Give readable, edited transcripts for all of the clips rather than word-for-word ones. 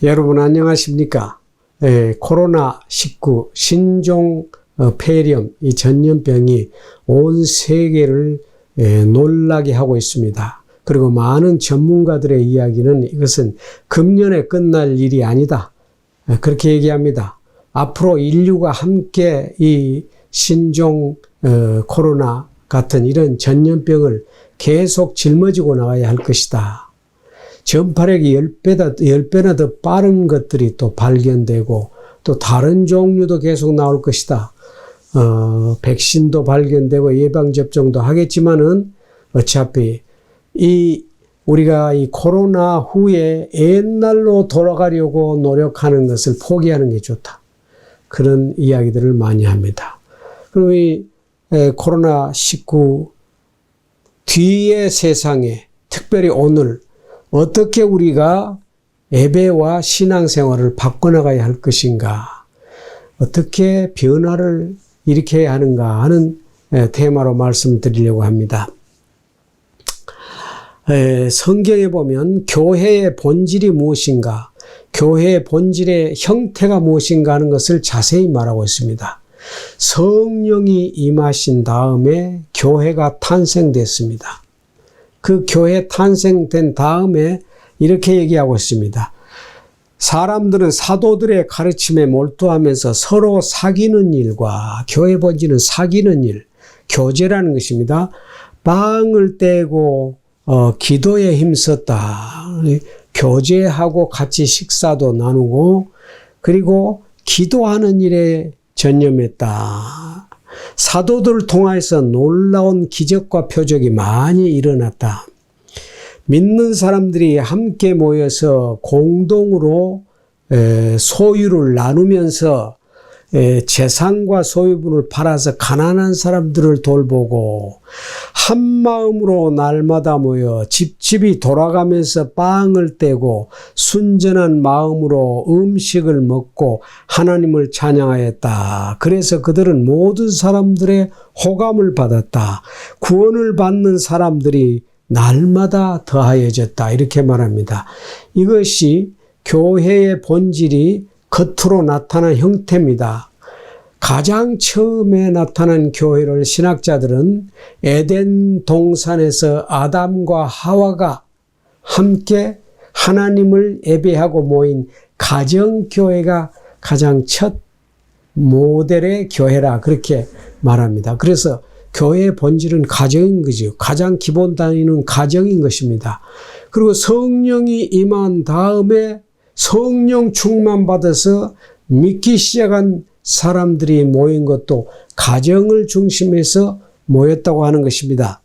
여러분 안녕하십니까? 코로나19 신종 폐렴 이 전염병이 온 세계를 놀라게 하고 있습니다. 그리고 많은 전문가들의 이야기는 이것은 금년에 끝날 일이 아니다. 그렇게 얘기합니다. 앞으로 인류가 함께 이 신종 코로나 같은 이런 전염병을 계속 짊어지고 나가야 할 것이다. 전파력이 10배나 더 빠른 것들이 또 발견되고 또 다른 종류도 계속 나올 것이다. 백신도 발견되고 예방접종도 하겠지만은 어차피 우리가 이 코로나 후에 옛날로 돌아가려고 노력하는 것을 포기하는 게 좋다. 그런 이야기들을 많이 합니다. 그럼 이 코로나19 뒤의 세상에 특별히 오늘 어떻게 우리가 예배와 신앙생활을 바꿔나가야 할 것인가, 어떻게 변화를 일으켜야 하는가 하는 테마로 말씀드리려고 합니다. 성경에 보면 교회의 본질이 무엇인가, 교회의 본질의 형태가 무엇인가 하는 것을 자세히 말하고 있습니다. 성령이 임하신 다음에 교회가 탄생됐습니다. 그 교회 탄생된 다음에 이렇게 얘기하고 있습니다. 사람들은 사도들의 가르침에 몰두하면서 서로 사귀는 일과, 교회 본질은 사귀는 일, 교제라는 것입니다. 빵을 떼고 기도에 힘썼다. 교제하고 같이 식사도 나누고 그리고 기도하는 일에 전념했다. 사도들을 통해서 놀라운 기적과 표적이 많이 일어났다. 믿는 사람들이 함께 모여서 공동으로 소유를 나누면서 재산과 소유분을 팔아서 가난한 사람들을 돌보고 한 마음으로 날마다 모여 집집이 돌아가면서 빵을 떼고 순전한 마음으로 음식을 먹고 하나님을 찬양하였다. 그래서 그들은 모든 사람들의 호감을 받았다. 구원을 받는 사람들이 날마다 더하여졌다. 이렇게 말합니다. 이것이 교회의 본질이 겉으로 나타난 형태입니다. 가장 처음에 나타난 교회를 신학자들은 에덴 동산에서 아담과 하와가 함께 하나님을 예배하고 모인 가정교회가 가장 첫 모델의 교회라 그렇게 말합니다. 그래서 교회의 본질은 가정인 거죠. 가장 기본 단위는 가정인 것입니다. 그리고 성령이 임한 다음에 성령 충만 받아서 믿기 시작한 사람들이 모인 것도 가정을 중심해서 모였다고 하는 것입니다.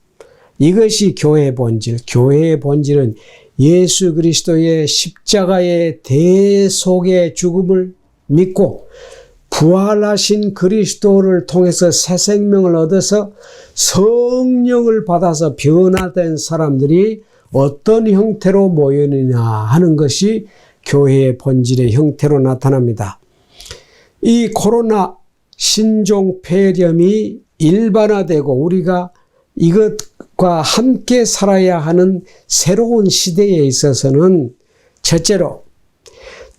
이것이 교회의 본질. 교회의 본질은 예수 그리스도의 십자가의 대속의 죽음을 믿고 부활하신 그리스도를 통해서 새 생명을 얻어서 성령을 받아서 변화된 사람들이 어떤 형태로 모이느냐 하는 것이 교회의 본질의 형태로 나타납니다. 이 코로나 신종 폐렴이 일반화되고 우리가 이것과 함께 살아야 하는 새로운 시대에 있어서는 첫째로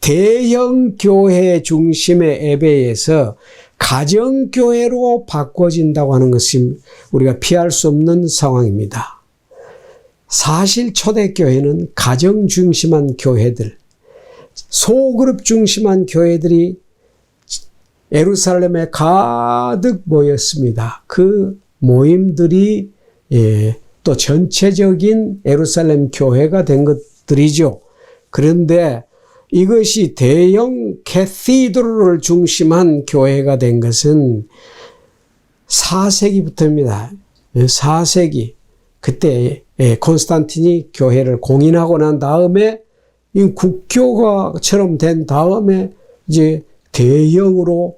대형 교회 중심의 예배에서 가정교회로 바꿔진다고 하는 것이 우리가 피할 수 없는 상황입니다. 사실 초대교회는 가정 중심한 교회들, 소그룹 중심한 교회들이 예루살렘에 가득 모였습니다. 그 모임들이 또 전체적인 예루살렘 교회가 된 것들이죠. 그런데 이것이 대형 캐시드럴을 중심한 교회가 된 것은 4세기부터입니다. 4세기. 그때 콘스탄틴이 교회를 공인하고 난 다음에 이 국교가처럼 된 다음에 이제 대형으로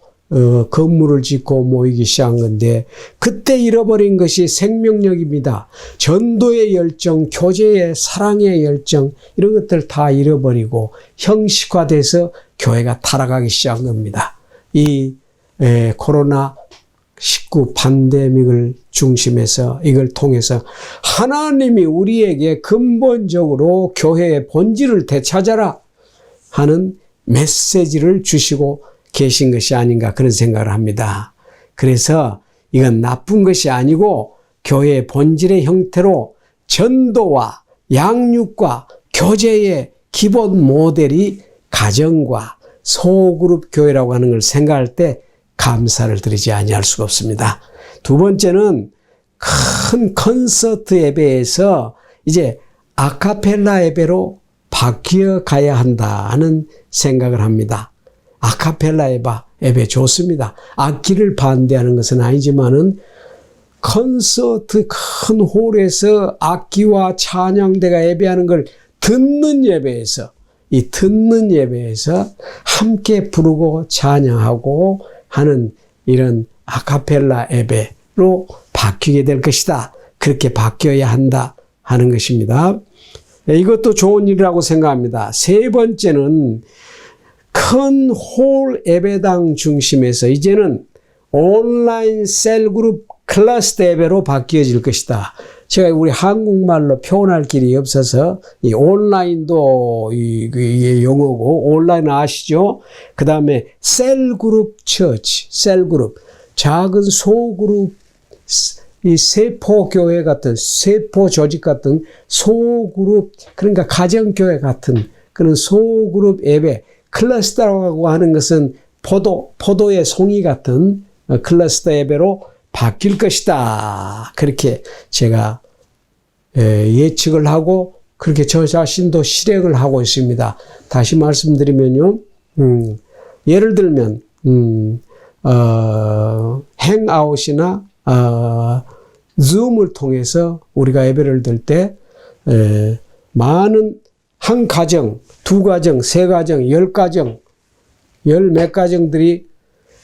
건물을 짓고 모이기 시작한 건데 그때 잃어버린 것이 생명력입니다. 전도의 열정, 교제의 사랑의 열정 이런 것들 다 잃어버리고 형식화돼서 교회가 타락하기 시작한 겁니다. 이 코로나19 팬데믹을 중심해서 이걸 통해서 하나님이 우리에게 근본적으로 교회의 본질을 되찾아라. 하는 메시지를 주시고 계신 것이 아닌가 그런 생각을 합니다. 그래서 이건 나쁜 것이 아니고 교회의 본질의 형태로 전도와 양육과 교제의 기본 모델이 가정과 소그룹 교회라고 하는 걸 생각할 때 감사를 드리지 아니할 수가 없습니다. 두 번째는 큰 콘서트 예배에서 이제 아카펠라 예배로 바뀌어 가야 한다 하는 생각을 합니다. 아카펠라 예배 좋습니다. 악기를 반대하는 것은 아니지만은 콘서트 큰 홀에서 악기와 찬양대가 예배하는 걸 듣는 예배에서 이 듣는 예배에서 함께 부르고 찬양하고 하는 이런 아카펠라 예배로 바뀌게 될 것이다. 그렇게 바뀌어야 한다 하는 것입니다. 이것도 좋은 일이라고 생각합니다. 세 번째는 큰 홀 예배당 중심에서 이제는 온라인 셀그룹 클러스터 예배로 바뀌어질 것이다. 제가 우리 한국말로 표현할 길이 없어서 이 온라인도 이게 용어고 온라인 아시죠? 그 다음에 셀그룹 처치, 셀그룹 작은 소그룹 이 세포교회 같은 세포 조직 같은 소그룹 그러니까 가정교회 같은 그런 소그룹 예배 클러스터라고 하는 것은 포도의 송이 같은 클러스터 예배로 바뀔 것이다. 그렇게 제가 예측을 하고 그렇게 저 자신도 실행을 하고 있습니다. 다시 말씀드리면요. 예를 들면 행아웃이나 줌을 통해서 우리가 예배를 들 때 많은 한 가정, 두 가정, 세 가정, 10가정, 열 몇 가정들이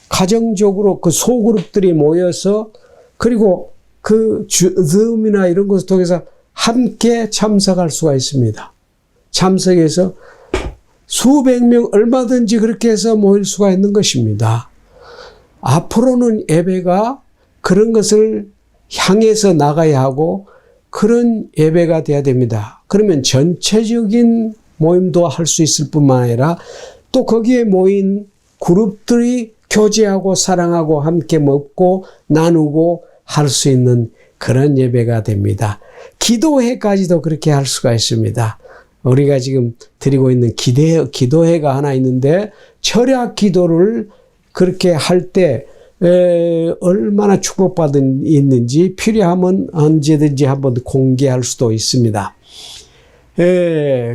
가정적으로 그 소그룹들이 모여서 그리고 그 줌이나 이런 것을 통해서 함께 참석할 수가 있습니다. 참석해서 수백 명 얼마든지 그렇게 해서 모일 수가 있는 것입니다. 앞으로는 예배가 그런 것을 향해서 나가야 하고 그런 예배가 돼야 됩니다. 그러면 전체적인 모임도 할 수 있을 뿐만 아니라 또 거기에 모인 그룹들이 교제하고 사랑하고 함께 먹고 나누고 할 수 있는 그런 예배가 됩니다. 기도회까지도 그렇게 할 수가 있습니다. 우리가 지금 드리고 있는 기도회가 하나 있는데 철학 기도를 그렇게 할 때 얼마나 축복받은 있는지 필요하면 언제든지 한번 공개할 수도 있습니다.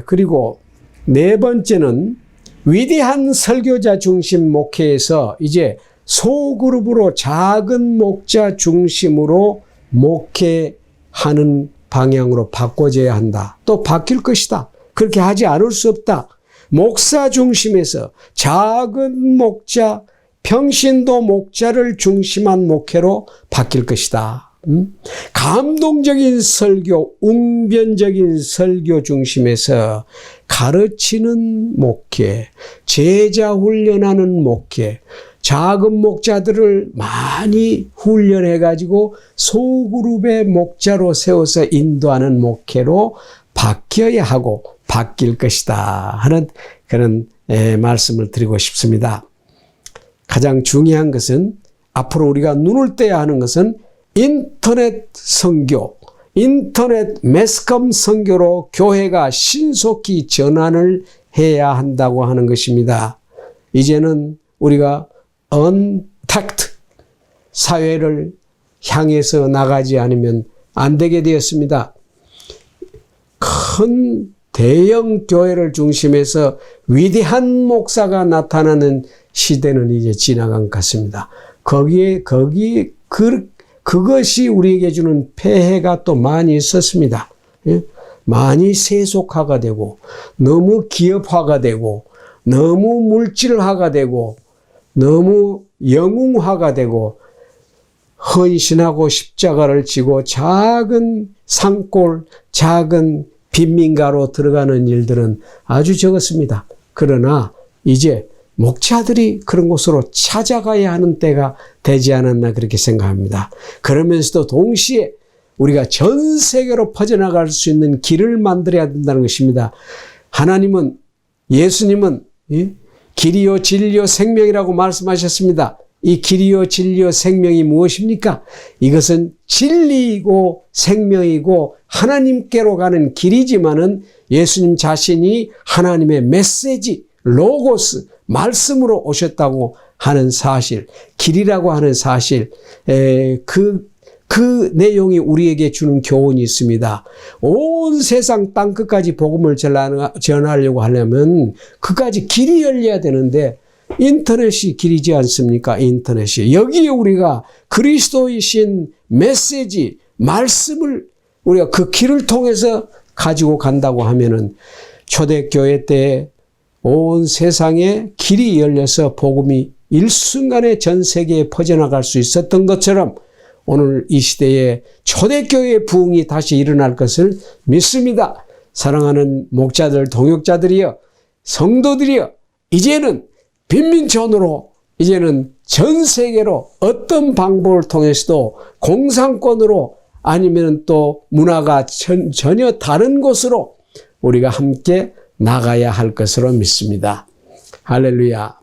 그리고 네 번째는 위대한 설교자 중심 목회에서 이제 소그룹으로 작은 목자 중심으로 목회하는 방향으로 바꿔져야 한다. 또 바뀔 것이다. 그렇게 하지 않을 수 없다. 목사 중심에서 작은 목자, 평신도 목자를 중심한 목회로 바뀔 것이다. 감동적인 설교, 웅변적인 설교 중심에서 가르치는 목회, 제자 훈련하는 목회, 작은 목자들을 많이 훈련해가지고 소그룹의 목자로 세워서 인도하는 목회로 바뀌어야 하고 바뀔 것이다 하는 그런 말씀을 드리고 싶습니다. 가장 중요한 것은 앞으로 우리가 눈을 떼야 하는 것은 인터넷 선교, 인터넷 매스컴 선교로 교회가 신속히 전환을 해야 한다고 하는 것입니다. 이제는 우리가 언택트 사회를 향해서 나가지 않으면 안 되게 되었습니다. 큰 대형 교회를 중심해서 위대한 목사가 나타나는 시대는 이제 지나간 것 같습니다. 그것이 우리에게 주는 폐해가 또 많이 있었습니다. 많이 세속화가 되고, 너무 기업화가 되고, 너무 물질화가 되고, 너무 영웅화가 되고, 헌신하고 십자가를 지고 작은 산골, 작은 빈민가로 들어가는 일들은 아주 적었습니다. 그러나 이제 목자들이 그런 곳으로 찾아가야 하는 때가 되지 않았나 그렇게 생각합니다. 그러면서도 동시에 우리가 전 세계로 퍼져나갈 수 있는 길을 만들어야 된다는 것입니다. 예수님은 예? 길이요 진리요 생명이라고 말씀하셨습니다. 이 길이요 진리요 생명이 무엇입니까? 이것은 진리이고 생명이고 하나님께로 가는 길이지만은 예수님 자신이 하나님의 메시지, 로고스, 말씀으로 오셨다고 하는 사실, 길이라고 하는 사실, 그 내용이 우리에게 주는 교훈이 있습니다. 온 세상 땅끝까지 복음을 전하려고 하려면 그까지 길이 열려야 되는데 인터넷이 길이지 않습니까? 인터넷이. 여기에 우리가 그리스도이신 메시지, 말씀을 우리가 그 길을 통해서 가지고 간다고 하면은 초대교회 때 온 세상에 길이 열려서 복음이 일순간에 전 세계에 퍼져나갈 수 있었던 것처럼 오늘 이 시대에 초대교회의 부흥이 다시 일어날 것을 믿습니다. 사랑하는 목자들, 동역자들이여, 성도들이여, 이제는 빈민촌으로, 이제는 전 세계로 어떤 방법을 통해서도 공산권으로 아니면 또 문화가 전혀 다른 곳으로 우리가 함께 나가야 할 것으로 믿습니다. 할렐루야.